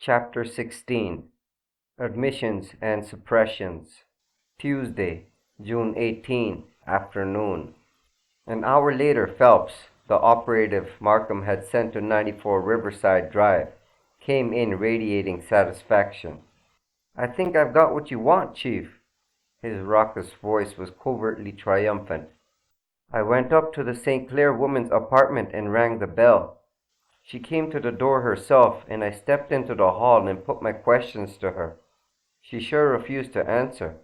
Chapter 16 Admissions and Suppressions. Tuesday, June 18, afternoon. An hour later, Phelps, the operative Markham had sent to 94 Riverside Drive, came in radiating satisfaction. "I think I've got what you want, Chief." His raucous voice was covertly triumphant. "I went up to the St. Clair woman's apartment and rang the bell. She came to the door herself, and I stepped into the hall and put my questions to her. She sure refused to answer.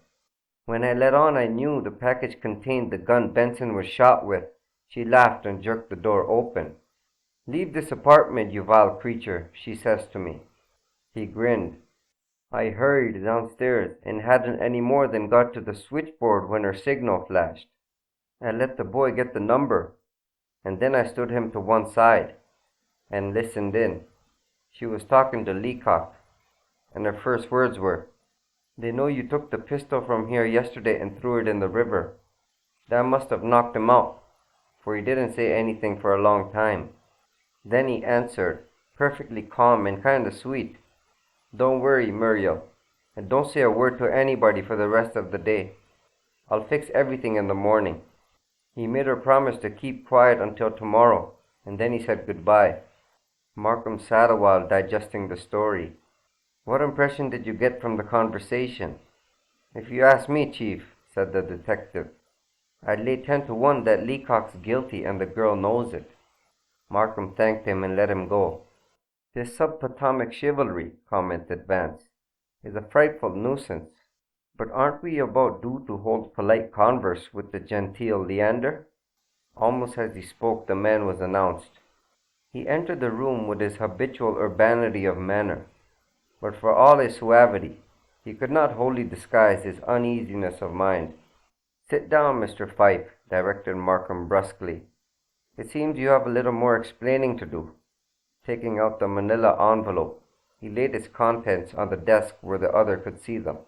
When I let on I knew the package contained the gun Benson was shot with, she laughed and jerked the door open. 'Leave this apartment, you vile creature,' she says to me." He grinned. "I hurried downstairs and hadn't any more than got to the switchboard when her signal flashed. I let the boy get the number, and then I stood him to one side and listened in. She was talking to Leacock, and her first words were, 'They know you took the pistol from here yesterday and threw it in the river.' That must have knocked him out, for he didn't say anything for a long time. Then he answered, perfectly calm and kind of sweet, 'Don't worry, Muriel, and don't say a word to anybody for the rest of the day. I'll fix everything in the morning.' He made her promise to keep quiet until tomorrow, and then he said goodbye." Markham sat a while digesting the story. "What impression did you get from the conversation?" "If you ask me, Chief," said the detective, "I'd lay 10 to 1 that Leacock's guilty and the girl knows it." Markham thanked him and let him go. "This subatomic chivalry," commented Vance, "is a frightful nuisance. But aren't we about due to hold polite converse with the genteel Leander?" Almost as he spoke, the man was announced. He entered the room with his habitual urbanity of manner, but for all his suavity, he could not wholly disguise his uneasiness of mind. "Sit down, Mr. Pfyfe," directed Markham brusquely. "It seems you have a little more explaining to do." Taking out the manila envelope, he laid its contents on the desk where the other could see them.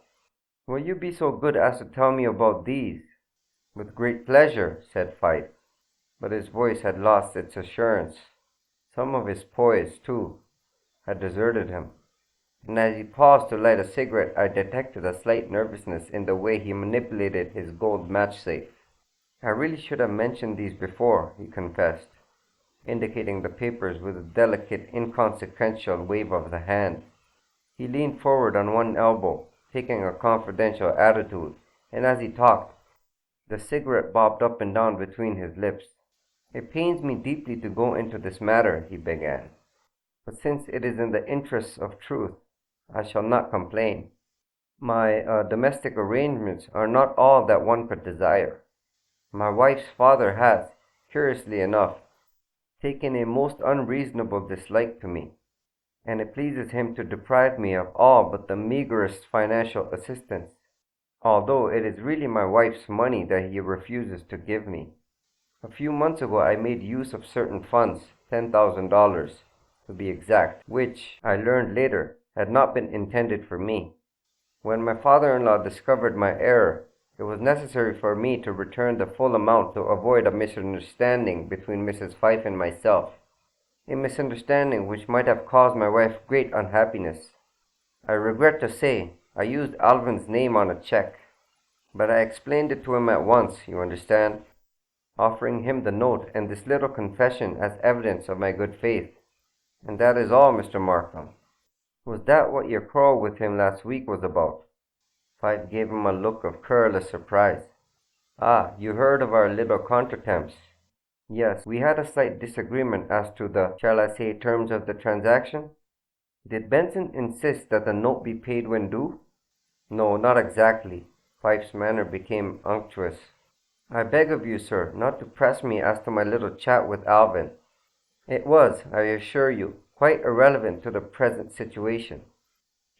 "Will you be so good as to tell me about these?" "With great pleasure," said Pfyfe, but his voice had lost its assurance. Some of his poise, too, had deserted him, and as he paused to light a cigarette, I detected a slight nervousness in the way he manipulated his gold match safe. "I really should have mentioned these before," he confessed, indicating the papers with a delicate, inconsequential wave of the hand. He leaned forward on one elbow, taking a confidential attitude, and as he talked, the cigarette bobbed up and down between his lips. "It pains me deeply to go into this matter," he began, "but since it is in the interests of truth, I shall not complain. My domestic arrangements are not all that one could desire. My wife's father has, curiously enough, taken a most unreasonable dislike to me, and it pleases him to deprive me of all but the meagerest financial assistance, although it is really my wife's money that he refuses to give me. A few months ago I made use of certain funds, $10,000 to be exact, which, I learned later, had not been intended for me. When my father-in-law discovered my error, it was necessary for me to return the full amount to avoid a misunderstanding between Mrs. Pfyfe and myself, a misunderstanding which might have caused my wife great unhappiness. I regret to say I used Alvin's name on a check, but I explained it to him at once, you understand, offering him the note and this little confession as evidence of my good faith. And that is all, Mr. Markham." "Was that what your quarrel with him last week was about?" Pfyfe gave him a look of querulous surprise. "Ah, you heard of our little contretemps?" "Yes, we had a slight disagreement as to the, shall I say, terms of the transaction." "Did Benson insist that the note be paid when due?" "No, not exactly." Pfyfe's manner became unctuous. "I beg of you, sir, not to press me as to my little chat with Alvin. It was, I assure you, quite irrelevant to the present situation.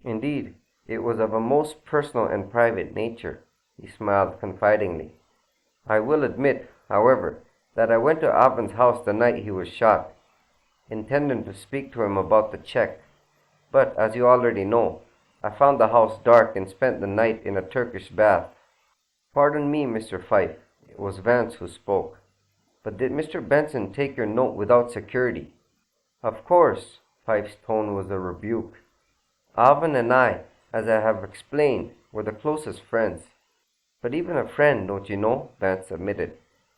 Indeed, it was of a most personal and private nature." He smiled confidingly. "I will admit, however, that I went to Alvin's house the night he was shot, intending to speak to him about the check. But, as you already know, I found the house dark and spent the night in a Turkish bath." "Pardon me, Mr. Pfyfe." It was Vance who spoke. "But did Mr. Benson take your note without security?" "Of course." Pfyfe's tone was a rebuke. Alvin and I, as I have explained, were the closest friends. But even a friend, don't you know, Vance admitted,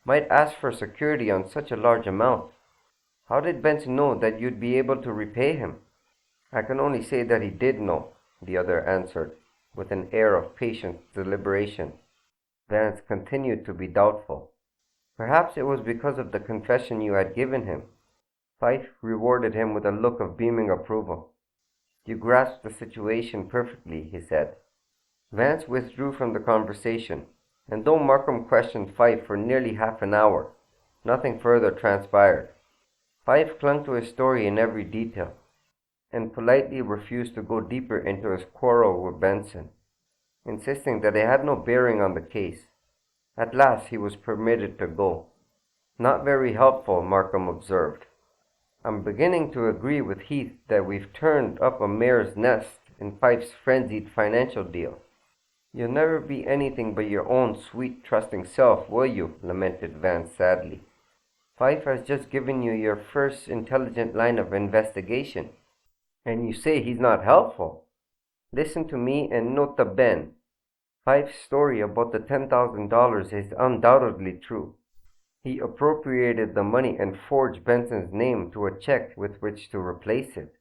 might ask for security on such a large amount. How did Benson know that you'd be able to repay him? I can only say that he did know, the other answered, with an air of patient deliberation. Vance continued to be doubtful. Perhaps it was because of the confession you had given him. Pfyfe rewarded him with a look of beaming approval. You grasp the situation perfectly, he said. Vance withdrew from the conversation, and though Markham questioned Pfyfe for nearly half an hour, nothing further transpired. Pfyfe clung to his story in every detail, and politely refused to go deeper into his quarrel with Benson, insisting that it had no bearing on the case. At last he was permitted to go. Not very helpful, Markham observed. I'm beginning to agree with Heath that we've turned up a mare's nest in Pfyfe's frenzied financial deal. You'll never be anything but your own sweet, trusting self, will you? Lamented Vance sadly. Pfyfe has just given you your first intelligent line of investigation, and you say he's not helpful. Listen to me and nota bene. Pfyfe's story about the $10,000 is undoubtedly true. He appropriated the money and forged Benson's name to a check with which to replace it.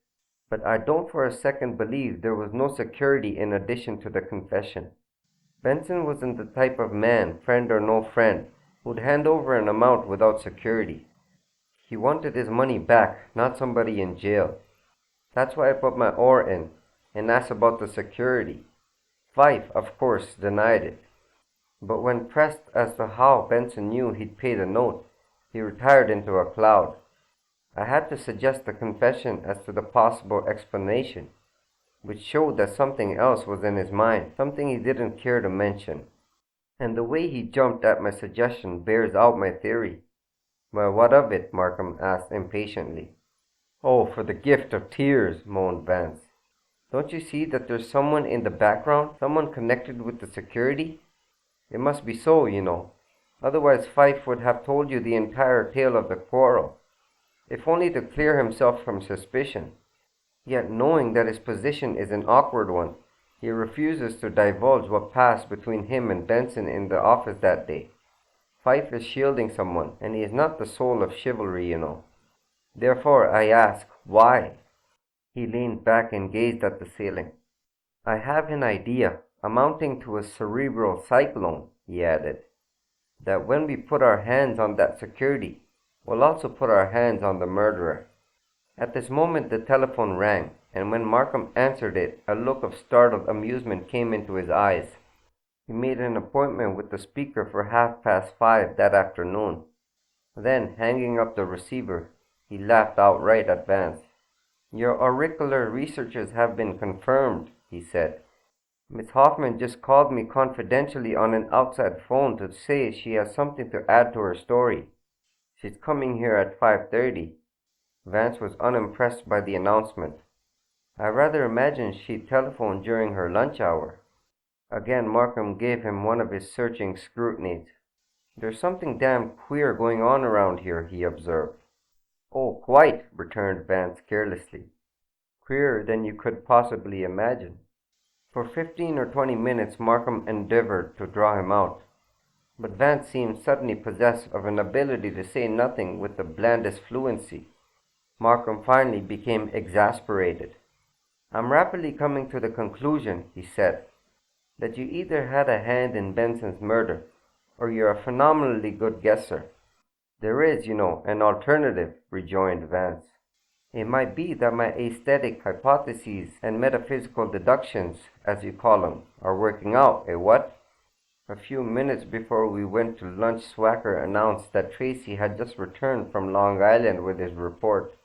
But I don't for a second believe there was no security in addition to the confession. Benson wasn't the type of man, friend or no friend, who'd hand over an amount without security. He wanted his money back, not somebody in jail. That's why I put my oar in and asked about the security. Pfyfe, of course, denied it. But when pressed as to how Benson knew he'd paid a note, he retired into a cloud. I had to suggest the confession as to the possible explanation, which showed that something else was in his mind, something he didn't care to mention. And the way he jumped at my suggestion bears out my theory. Well, what of it? Markham asked impatiently. Oh, for the gift of tears, moaned Vance. Don't you see that there's someone in the background, someone connected with the security? It must be so, you know. Otherwise Pfyfe would have told you the entire tale of the quarrel, if only to clear himself from suspicion. Yet knowing that his position is an awkward one, he refuses to divulge what passed between him and Benson in the office that day. Pfyfe is shielding someone, and he is not the soul of chivalry, you know. Therefore, I ask, why? He leaned back and gazed at the ceiling. I have an idea, amounting to a cerebral cyclone, he added, that when we put our hands on that security, we'll also put our hands on the murderer. At this moment the telephone rang, and when Markham answered it, a look of startled amusement came into his eyes. He made an appointment with the speaker for 5:30 that afternoon. Then, hanging up the receiver, he laughed outright at Vance. Your auricular researches have been confirmed, he said. Miss Hoffman just called me confidentially on an outside phone to say she has something to add to her story. She's coming here at 5:30. Vance was unimpressed by the announcement. I rather imagined she'd telephoned during her lunch hour. Again Markham gave him one of his searching scrutinies. There's something damn queer going on around here, he observed. Oh, quite, returned Vance carelessly. Queerer than you could possibly imagine. For 15 or 20 minutes Markham endeavored to draw him out, but Vance seemed suddenly possessed of an ability to say nothing with the blandest fluency. Markham finally became exasperated. I'm rapidly coming to the conclusion, he said, that you either had a hand in Benson's murder, or you're a phenomenally good guesser. There is, you know, an alternative, rejoined Vance. It might be that my aesthetic hypotheses and metaphysical deductions, as you call them, are working out, what? A few minutes before we went to lunch, Swacker announced that Tracy had just returned from Long Island with his report.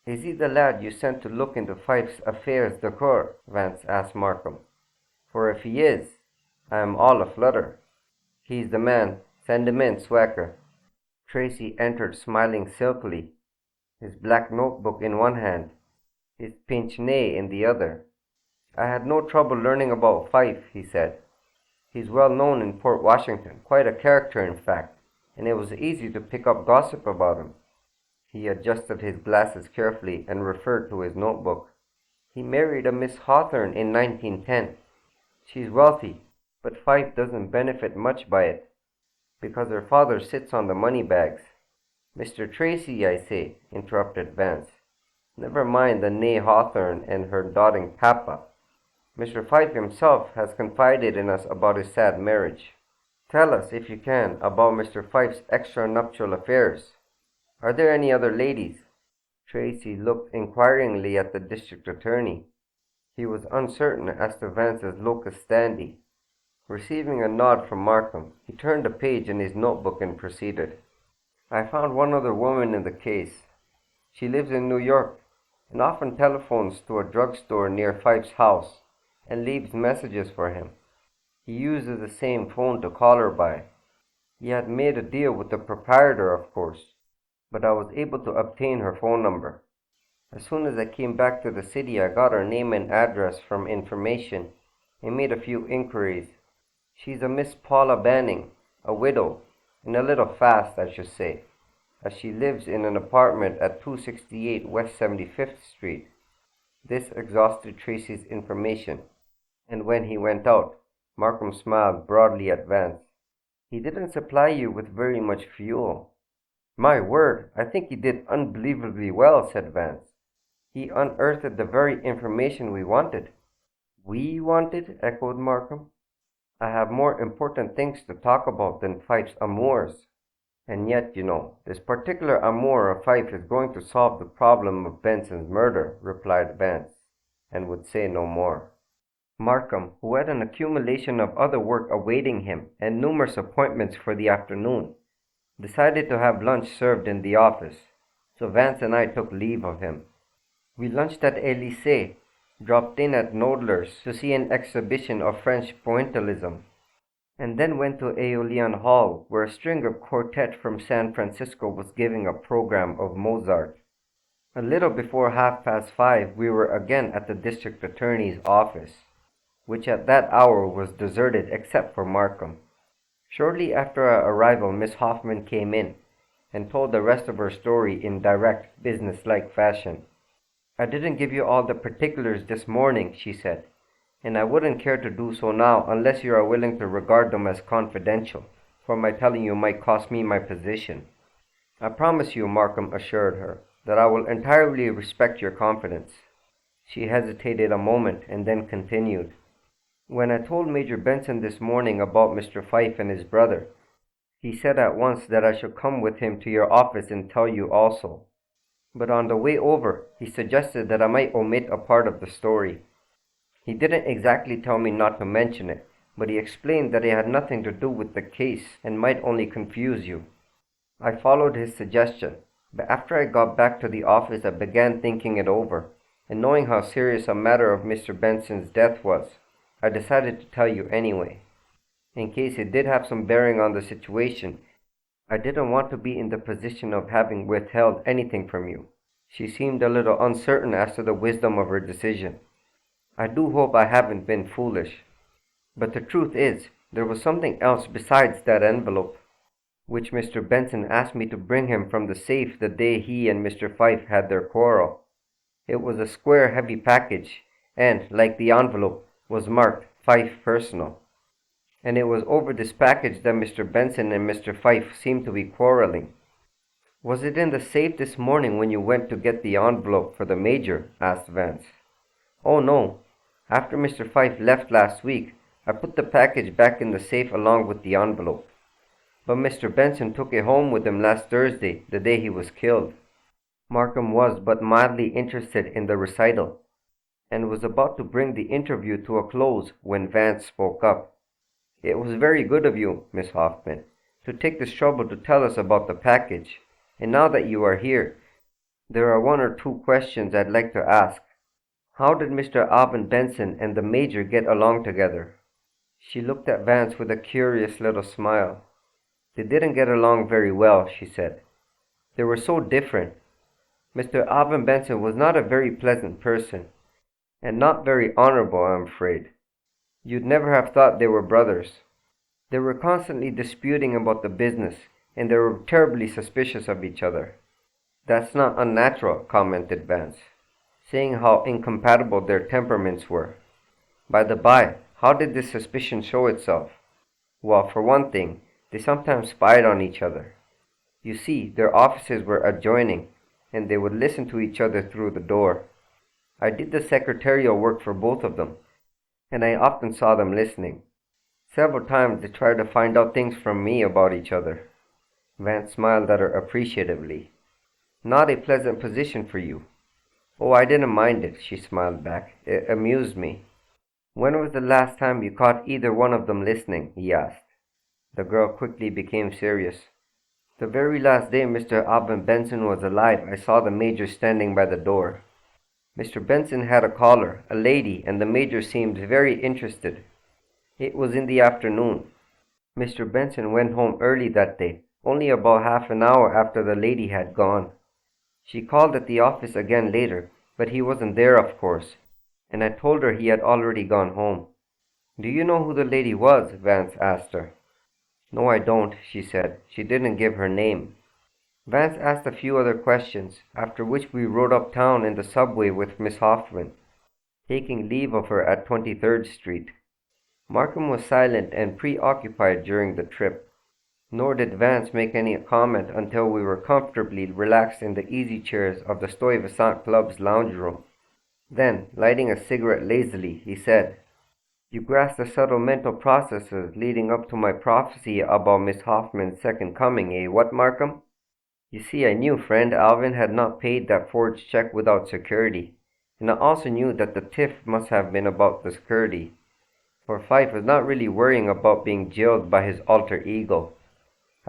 Is he the lad you sent to look into Pfyfe's affairs d'coeur? Vance asked Markham. For if he is, I am all aflutter. He's the man. Send him in, Swacker. Tracy entered smiling silkily, his black notebook in one hand, his pince-nez in the other. I had no trouble learning about Pfyfe, he said. He's well known in Port Washington, quite a character in fact, and it was easy to pick up gossip about him. He adjusted his glasses carefully and referred to his notebook. He married a Miss Hawthorne in 1910. She's wealthy, but Pfyfe doesn't benefit much by it, because her father sits on the money bags. Mr. Tracy, I say, interrupted Vance. Never mind the née Hawthorne and her doting papa. Mr. Pfyfe himself has confided in us about his sad marriage. Tell us, if you can, about Mr. Pfyfe's extra-nuptial affairs. Are there any other ladies? Tracy looked inquiringly at the district attorney. He was uncertain as to Vance's locus standi. Receiving a nod from Markham, he turned a page in his notebook and proceeded. I found one other woman in the case. She lives in New York and often telephones to a drugstore near Pfyfe's house and leaves messages for him. He uses the same phone to call her by. He had made a deal with the proprietor, of course, but I was able to obtain her phone number. As soon as I came back to the city, I got her name and address from information and made a few inquiries. She's a Miss Paula Banning, a widow, and a little fast, I should say, as she lives in an apartment at 268 West 75th Street. This exhausted Tracy's information, and when he went out, Markham smiled broadly at Vance. He didn't supply you with very much fuel. My word, I think he did unbelievably well, said Vance. He unearthed the very information we wanted. We wanted? Echoed Markham. I have more important things to talk about than Pfyfe's amours. And yet, this particular amour of Pfyfe is going to solve the problem of Benson's murder, replied Vance, and would say no more. Markham, who had an accumulation of other work awaiting him and numerous appointments for the afternoon, decided to have lunch served in the office, so Vance and I took leave of him. We lunched at Élysée, dropped in at Knoedler's to see an exhibition of French pointillism, and then went to Aeolian Hall, where a string quartet from San Francisco was giving a program of Mozart. A little before 5:30, we were again at the district attorney's office, which at that hour was deserted except for Markham. Shortly after our arrival, Miss Hoffman came in and told the rest of her story in direct, businesslike fashion. I didn't give you all the particulars this morning, she said, and I wouldn't care to do so now unless you are willing to regard them as confidential, for my telling you might cost me my position. I promise you, Markham assured her, that I will entirely respect your confidence. She hesitated a moment and then continued. When I told Major Benson this morning about Mr. Pfyfe and his brother, he said at once that I should come with him to your office and tell you also. But on the way over, he suggested that I might omit a part of the story. He didn't exactly tell me not to mention it, but he explained that it had nothing to do with the case and might only confuse you. I followed his suggestion, but after I got back to the office I began thinking it over, and knowing how serious a matter of Mr. Benson's death was, I decided to tell you anyway. In case it did have some bearing on the situation, I didn't want to be in the position of having withheld anything from you. She seemed a little uncertain as to the wisdom of her decision. I do hope I haven't been foolish. But the truth is, there was something else besides that envelope, which Mr. Benson asked me to bring him from the safe the day he and Mr. Pfyfe had their quarrel. It was a square, heavy package, and, like the envelope, was marked Pfyfe Personal. And it was over this package that Mr. Benson and Mr. Pfyfe seemed to be quarreling. Was it in the safe this morning when you went to get the envelope for the Major? Asked Vance. Oh no. After Mr. Pfyfe left last week, I put the package back in the safe along with the envelope. But Mr. Benson took it home with him last Thursday, the day he was killed. Markham was but mildly interested in the recital, and was about to bring the interview to a close when Vance spoke up. It was very good of you, Miss Hoffman, to take this trouble to tell us about the package, and now that you are here, there are one or two questions I'd like to ask. How did Mr. Alvin Benson and the Major get along together? She looked at Vance with a curious little smile. They didn't get along very well, she said. They were so different. Mr. Alvin Benson was not a very pleasant person, and not very honorable, I'm afraid. You'd never have thought they were brothers. They were constantly disputing about the business, and they were terribly suspicious of each other. That's not unnatural, commented Vance. saying how incompatible their temperaments were. By the by, how did this suspicion show itself? Well, for one thing, they sometimes spied on each other. You see, their offices were adjoining, and they would listen to each other through the door. I did the secretarial work for both of them, and I often saw them listening. Several times they tried to find out things from me about each other. Vance smiled at her appreciatively. Not a pleasant position for you. Oh, I didn't mind it, she smiled back. It amused me. When was the last time you caught either one of them listening? He asked. The girl quickly became serious. The very last day Mr. Alvin Benson was alive, I saw the Major standing by the door. Mr. Benson had a caller, a lady, and the Major seemed very interested. It was in the afternoon. Mr. Benson went home early that day, only about half an hour after the lady had gone. She called at the office again later, but he wasn't there, of course, and I told her he had already gone home. Do you know who the lady was? Vance asked her. No, I don't, she said. She didn't give her name. Vance asked a few other questions, after which we rode uptown in the subway with Miss Hoffman, taking leave of her at 23rd Street. Markham was silent and preoccupied during the trip, nor did Vance make any comment until we were comfortably relaxed in the easy chairs of the Stuyvesant Club's lounge room. Then, lighting a cigarette lazily, he said, You grasp the subtle mental processes leading up to my prophecy about Miss Hoffman's second coming, eh, what, Markham? You see, I knew friend Alvin had not paid that forged check without security, and I also knew that the tiff must have been about the security, for Pfyfe was not really worrying about being jailed by his alter ego.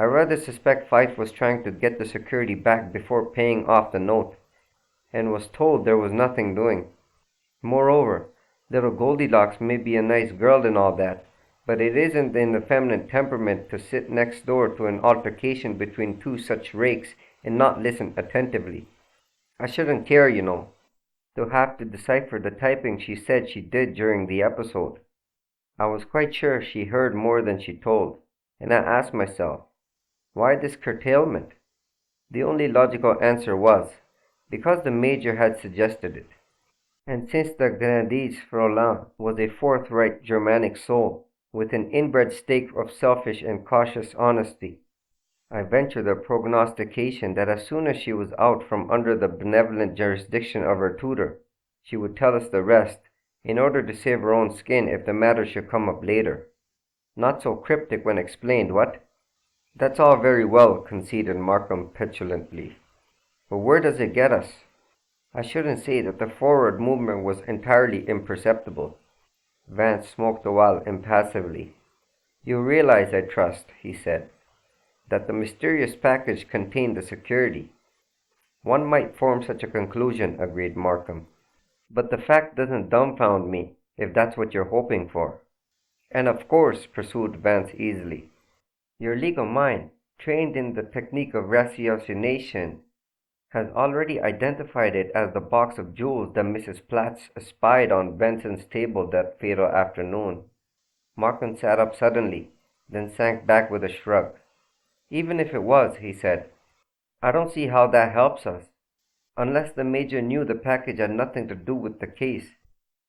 I rather suspect Pfyfe was trying to get the security back before paying off the note, and was told there was nothing doing. Moreover, little Goldilocks may be a nice girl and all that, but it isn't in the feminine temperament to sit next door to an altercation between two such rakes and not listen attentively. I shouldn't care, you know, to have to decipher the typing she said she did during the episode. I was quite sure she heard more than she told, and I asked myself, why this curtailment? The only logical answer was, because the Major had suggested it. And since the Grenadise Frolant was a forthright Germanic soul, with an inbred stake of selfish and cautious honesty, I venture the prognostication that as soon as she was out from under the benevolent jurisdiction of her tutor, she would tell us the rest, in order to save her own skin if the matter should come up later. Not so cryptic when explained, what? That's all very well, conceded Markham petulantly. But where does it get us? I shouldn't say that the forward movement was entirely imperceptible. Vance smoked a while impassively. You realize, I trust, he said, that the mysterious package contained the security. One might form such a conclusion, agreed Markham. But the fact doesn't dumbfound me, if that's what you're hoping for. And of course, pursued Vance easily, your legal mind, trained in the technique of ratiocination, has already identified it as the box of jewels that Mrs. Platts espied on Benson's table that fatal afternoon. Markham sat up suddenly, then sank back with a shrug. Even if it was, he said, I don't see how that helps us. Unless the Major knew the package had nothing to do with the case,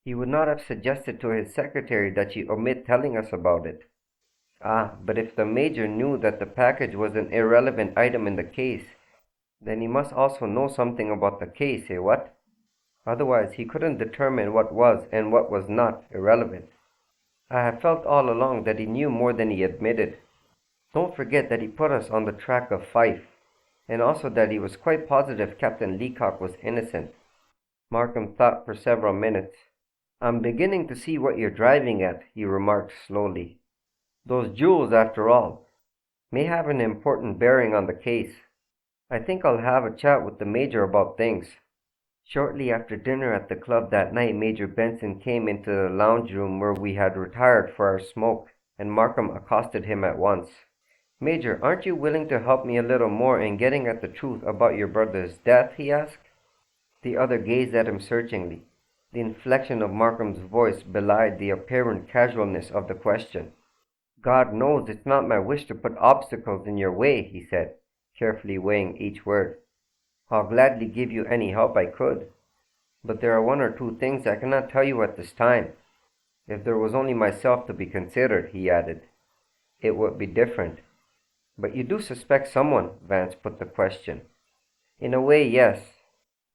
he would not have suggested to his secretary that she omit telling us about it. Ah, but if the Major knew that the package was an irrelevant item in the case, then he must also know something about the case, eh, what? Otherwise, he couldn't determine what was and what was not irrelevant. I have felt all along that he knew more than he admitted. Don't forget that he put us on the track of Pfyfe, and also that he was quite positive Captain Leacock was innocent. Markham thought for several minutes. I'm beginning to see what you're driving at, he remarked slowly. Those jewels, after all, may have an important bearing on the case. I think I'll have a chat with the Major about things. Shortly after dinner at the club that night, Major Benson came into the lounge room where we had retired for our smoke, and Markham accosted him at once. Major, aren't you willing to help me a little more in getting at the truth about your brother's death? He asked. The other gazed at him searchingly. The inflection of Markham's voice belied the apparent casualness of the question. God knows it's not my wish to put obstacles in your way, he said, carefully weighing each word. I'll gladly give you any help I could. But there are one or two things I cannot tell you at this time. If there was only myself to be considered," he added, "it would be different." "But you do suspect someone?" Vance put the question. "In a way, yes.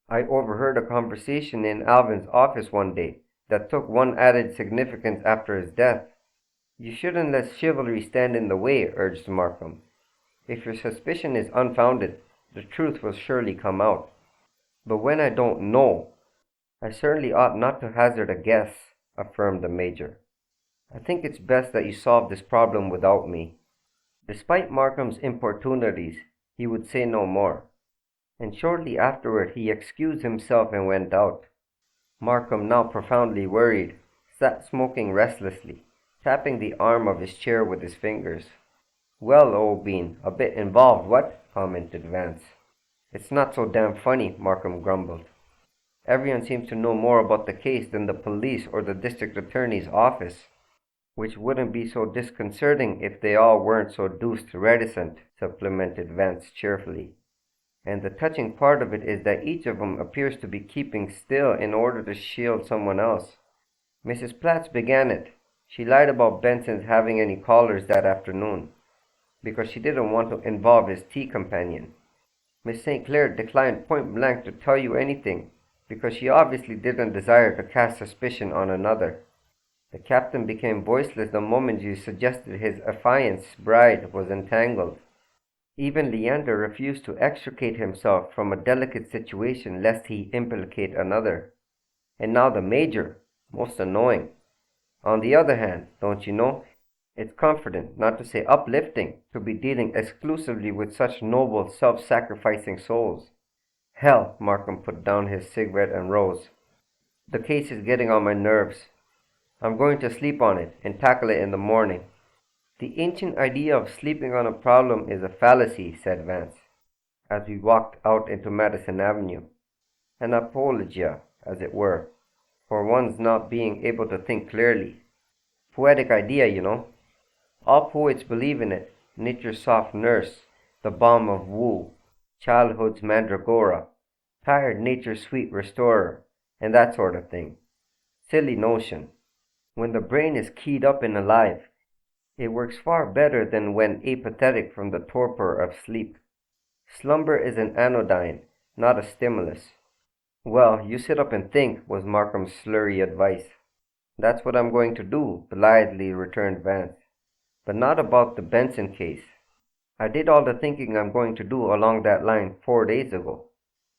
I overheard a conversation in Alvin's office one day that took one added significance after his death." "You shouldn't let chivalry stand in the way," urged Markham. "If your suspicion is unfounded, the truth will surely come out." "But when I don't know, I certainly ought not to hazard a guess," affirmed the Major. "I think it's best that you solve this problem without me." Despite Markham's importunities, he would say no more, and shortly afterward he excused himself and went out. Markham, now profoundly worried, sat smoking restlessly, tapping the arm of his chair with his fingers. "Well, old bean, a bit involved, what?" commented Vance. "It's not so damn funny," Markham grumbled. "Everyone seems to know more about the case than the police or the district attorney's office." "Which wouldn't be so disconcerting if they all weren't so deuced reticent," supplemented Vance cheerfully. "And the touching part of it is that each of 'em appears to be keeping still in order to shield someone else. Mrs. Platts began it. She lied about Benson's having any callers that afternoon, because she didn't want to involve his tea companion. Miss St. Clair declined point blank to tell you anything, because she obviously didn't desire to cast suspicion on another. The captain became voiceless the moment you suggested his affianced bride was entangled. Even Leander refused to extricate himself from a delicate situation lest he implicate another. And now the Major, most annoying. On the other hand, don't you know, it's comforting, not to say uplifting, to be dealing exclusively with such noble, self-sacrificing souls." "Hell," Markham put down his cigarette and rose. "The case is getting on my nerves. I'm going to sleep on it and tackle it in the morning." "The ancient idea of sleeping on a problem is a fallacy," said Vance, as we walked out into Madison Avenue. "An apologia, as it were, for one's not being able to think clearly. Poetic idea, you know. All poets believe in it. Nature's soft nurse, the balm of woe, childhood's mandragora, tired nature's sweet restorer, and that sort of thing. Silly notion. When the brain is keyed up and alive, it works far better than when apathetic from the torpor of sleep. Slumber is an anodyne, not a stimulus." "Well, you sit up and think," was Markham's slurry advice. "That's what I'm going to do," blithely returned Vance. "But not about the Benson case. I did all the thinking I'm going to do along that line 4 days ago.